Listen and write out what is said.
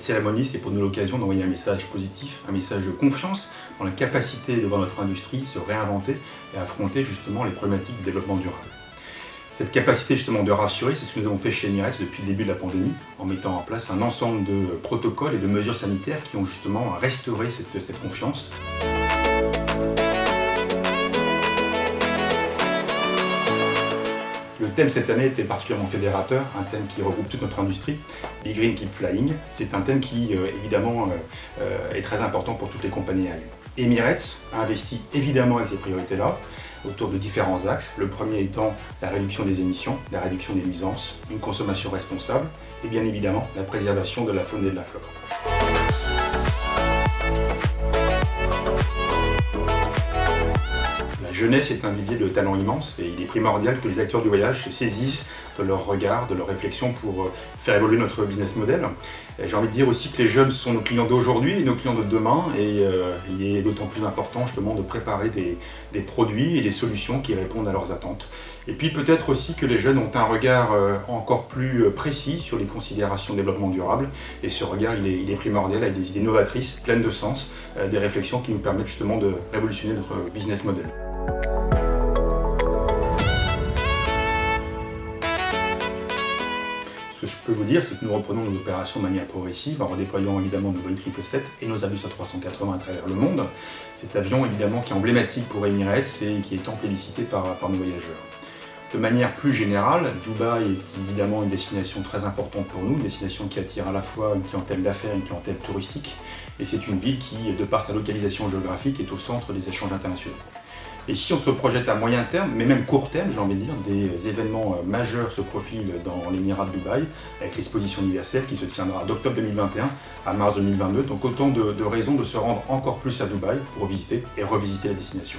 cérémonie, c'est pour nous l'occasion d'envoyer un message positif, un message de confiance dans la capacité devant notre industrie de se réinventer et affronter justement les problématiques du développement durable. Cette capacité justement de rassurer, c'est ce que nous avons fait chez Emiratès depuis le début de la pandémie, en mettant en place un ensemble de protocoles et de mesures sanitaires qui ont justement restauré cette confiance. Le thème cette année était particulièrement fédérateur, un thème qui regroupe toute notre industrie, Be Green Keep Flying. C'est un thème qui évidemment est très important pour toutes les compagnies aériennes. Emiratès a investi évidemment avec ces priorités-là, autour de différents axes. Le premier étant la réduction des émissions, la réduction des nuisances, une consommation responsable et bien évidemment la préservation de la faune et de la flore. La jeunesse est un vivier de talents immense et il est primordial que les acteurs du voyage se saisissent de leur regard, de leur réflexion pour faire évoluer notre business model. J'ai envie de dire aussi que les jeunes sont nos clients d'aujourd'hui et nos clients de demain et il est d'autant plus important justement de préparer des produits et des solutions qui répondent à leurs attentes. Et puis peut-être aussi que les jeunes ont un regard encore plus précis sur les considérations de développement durable et ce regard il est primordial avec des idées novatrices, pleines de sens, des réflexions qui nous permettent justement de révolutionner notre business model. Ce que je peux vous dire, c'est que nous reprenons nos opérations de manière progressive en redéployant évidemment nos Boeing 777 et nos Airbus A380 à travers le monde. Cet avion évidemment qui est emblématique pour Emiratès et qui est tant plébiscité par nos voyageurs. De manière plus générale, Dubaï est évidemment une destination très importante pour nous, une destination qui attire à la fois une clientèle d'affaires et une clientèle touristique. Et c'est une ville qui, de par sa localisation géographique, est au centre des échanges internationaux. Et si on se projette à moyen terme, mais même court terme, j'ai envie de dire, des événements majeurs se profilent dans l'Émirat de Dubaï, avec l'exposition universelle qui se tiendra d'octobre 2021 à mars 2022. Donc autant de raisons de se rendre encore plus à Dubaï pour visiter et revisiter la destination.